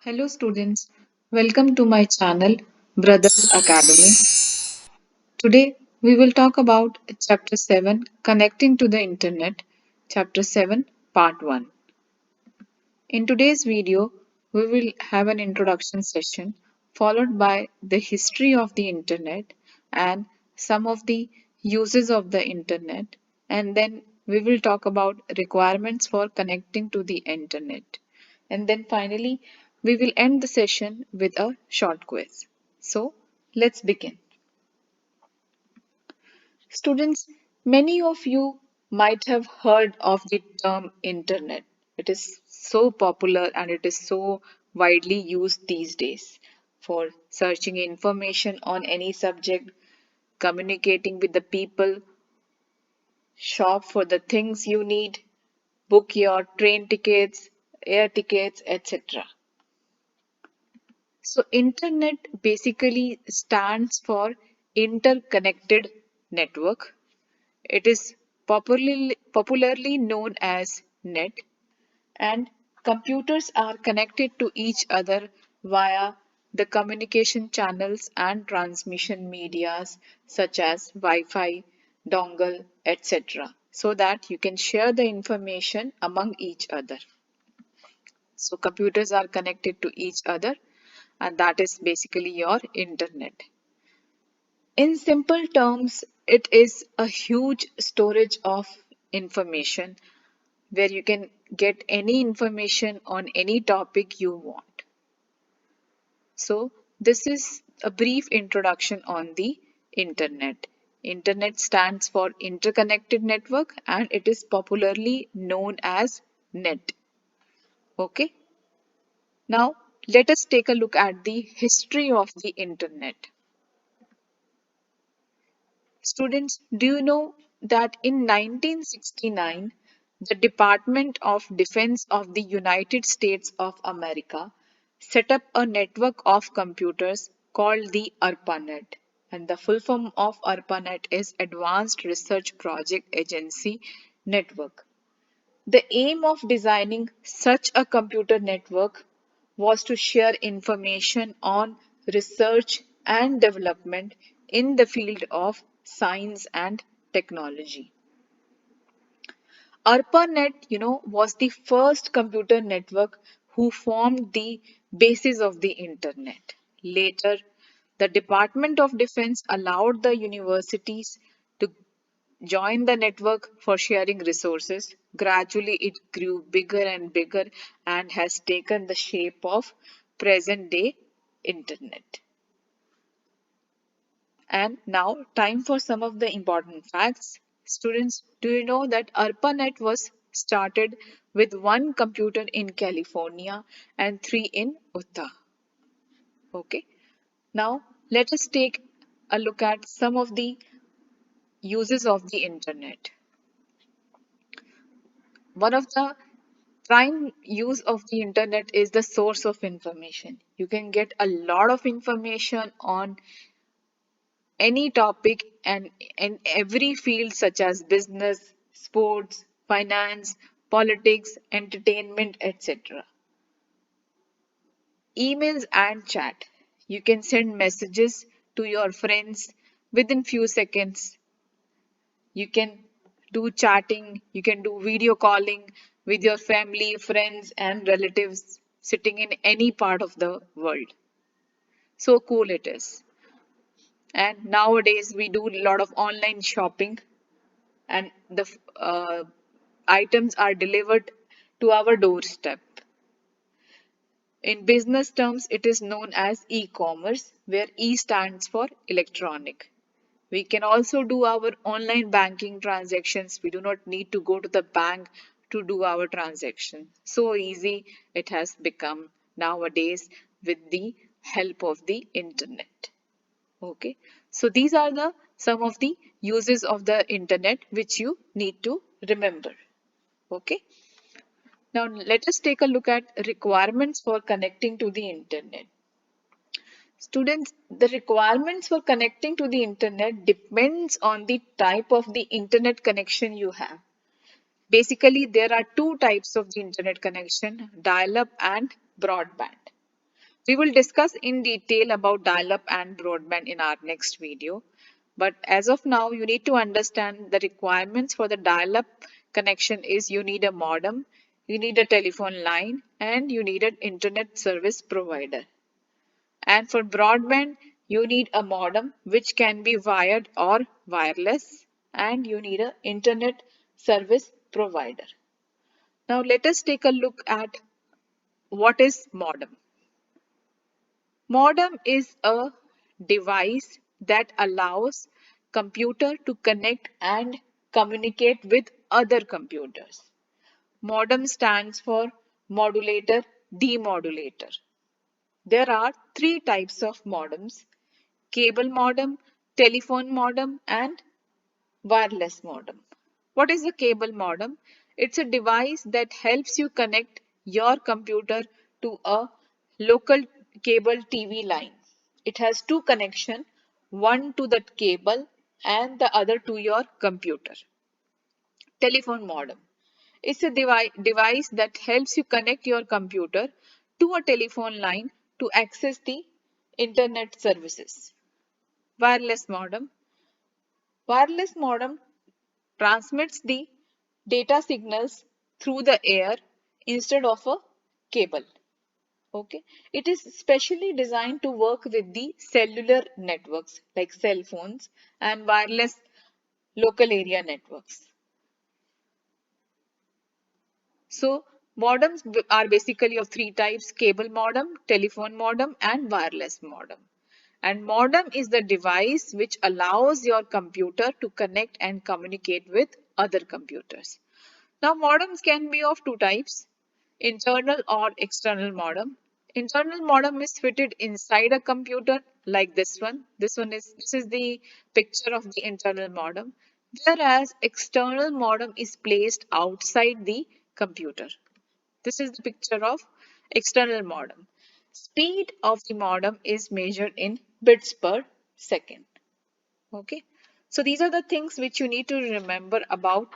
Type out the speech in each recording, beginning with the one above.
Hello students, welcome to my channel Brothers Academy. Today we will talk about chapter 7 Connecting to the Internet, chapter 7 part 1. In today's video we will have an introduction session followed by the history of the internet and some of the uses of the internet, and then we will talk about requirements for connecting to the internet, and then finally we will end the session with a short quiz. So let's begin. Students, many of you might have heard of the term internet. It is so popular and it is so widely used these days for searching information on any subject, communicating with the people, shop for the things you need, book your train tickets, air tickets, etc. So, internet basically stands for interconnected network. It is popularly known as net, and computers are connected to each other via the communication channels and transmission medias such as Wi-Fi, dongle, etc. so that you can share the information among each other. So computers are connected to each other, and that is basically your internet. In simple terms, it is a huge storage of information where you can get any information on any topic you want. So, this is a brief introduction on the internet. Internet stands for interconnected network and it is popularly known as net. Okay, now let us take a look at the history of the internet. Students, do you know that in 1969, the Department of Defense of the United States of America set up a network of computers called the ARPANET, and the full form of ARPANET is Advanced Research Project Agency Network. The aim of designing such a computer network was to share information on research and development in the field of science and technology. ARPANET, was the first computer network who formed the basis of the internet. Later, the Department of Defense allowed the universities to join the network for sharing resources. Gradually, it grew bigger and bigger and has taken the shape of present day internet. And now, time for some of the important facts. Students, do you know that ARPANET was started with one computer in California and three in Utah? Okay. Now, let us take a look at some of the uses of the internet. One of the prime use of the internet is the source of information. You can get a lot of information on any topic and in every field such as business, sports, finance, politics, entertainment, etc. Emails and chat. You can send messages to your friends within few seconds. You can do chatting, you can do video calling with your family, friends, and relatives sitting in any part of the world. So cool it is. And nowadays, we do a lot of online shopping, and the items are delivered to our doorstep. In business terms, it is known as e commerce, where E stands for electronic. We can also do our online banking transactions. We do not need to go to the bank to do our transaction. So easy it has become nowadays with the help of the internet. Okay. So these are the some of the uses of the internet which you need to remember. Okay. Now let us take a look at requirements for connecting to the internet. Students, the requirements for connecting to the internet depends on the type of the internet connection you have. Basically, there are two types of the internet connection, dial-up and broadband. We will discuss in detail about dial-up and broadband in our next video. But as of now, you need to understand the requirements for the dial-up connection is you need a modem, you need a telephone line, and you need an internet service provider. And for broadband, you need a modem which can be wired or wireless, and you need an internet service provider. Now let us take a look at what is modem. Modem is a device that allows computer to connect and communicate with other computers. Modem stands for modulator, demodulator. There are three types of modems: cable modem, telephone modem, and wireless modem. What is a cable modem? It's a device that helps you connect your computer to a local cable TV line. It has two connections, one to the cable and the other to your computer. Telephone modem. It's a device that helps you connect your computer to a telephone line to access the internet services. Wireless modem. Wireless modem transmits the data signals through the air instead of a cable. Okay, it is specially designed to work with the cellular networks like cell phones and wireless local area networks. So modems are basically of three types: cable modem, telephone modem, and wireless modem. And modem is the device which allows your computer to connect and communicate with other computers. Now modems can be of two types: internal or external modem. Internal modem is fitted inside a computer like this one. This is the picture of the internal modem. Whereas external modem is placed outside the computer. This is the picture of external modem. Speed of the modem is measured in bits per second. Okay, so these are the things which you need to remember about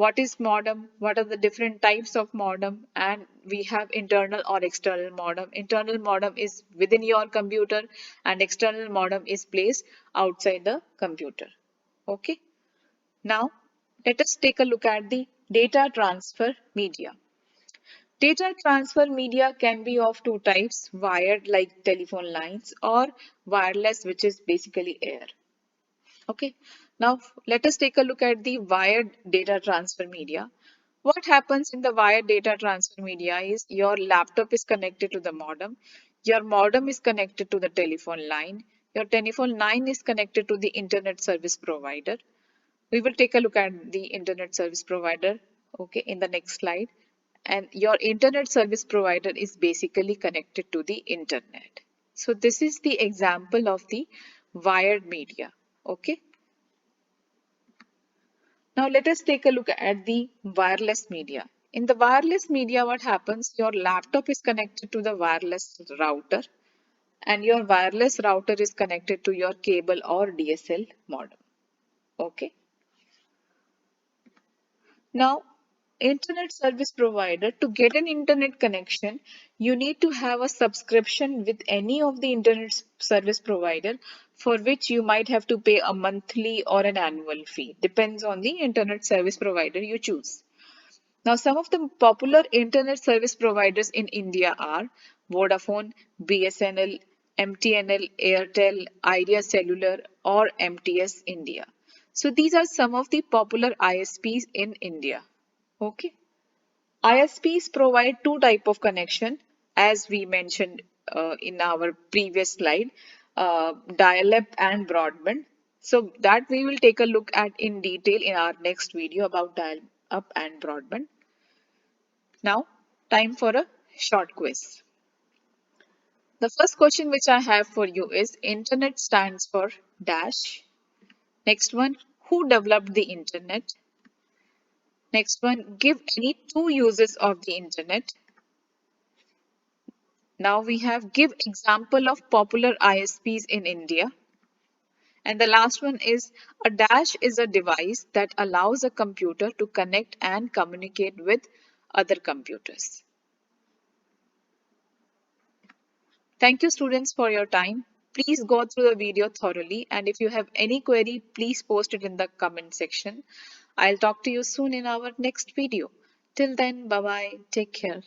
what is modem, what are the different types of modem, and we have internal or external modem. Internal modem is within your computer and external modem is placed outside the computer. Okay, now let us take a look at the data transfer media. Data transfer media can be of two types: wired like telephone lines or wireless, which is basically air. Okay, now let us take a look at the wired data transfer media. What happens in the wired data transfer media is your laptop is connected to the modem, your modem is connected to the telephone line, your telephone line is connected to the internet service provider. We will take a look at the internet service provider, okay, in the next slide. And your internet service provider is basically connected to the internet. So this is the example of the wired media, okay. Now let us take a look at the wireless media. In the wireless media, what happens? Your laptop is connected to the wireless router and your wireless router is connected to your cable or DSL modem. Okay. Now, internet service provider, to get an internet connection, you need to have a subscription with any of the internet service provider, for which you might have to pay a monthly or an annual fee. Depends on the internet service provider you choose. Now, some of the popular internet service providers in India are Vodafone, BSNL, MTNL, Airtel, Idea Cellular, or MTS India. So these are some of the popular ISPs in India. Okay. ISPs provide two type of connection, as we mentioned in our previous slide, dial-up and broadband. So that we will take a look at in detail in our next video about dial-up and broadband. Now, time for a short quiz. The first question which I have for you is: Internet stands for dash. Next one, who developed the Internet? Next one, give any two uses of the Internet. Now we have give example of popular ISPs in India. And the last one is: a dash is a device that allows a computer to connect and communicate with other computers. Thank you, students, for your time. Please go through the video thoroughly, and if you have any query, please post it in the comment section. I'll talk to you soon in our next video. Till then, bye bye. Take care.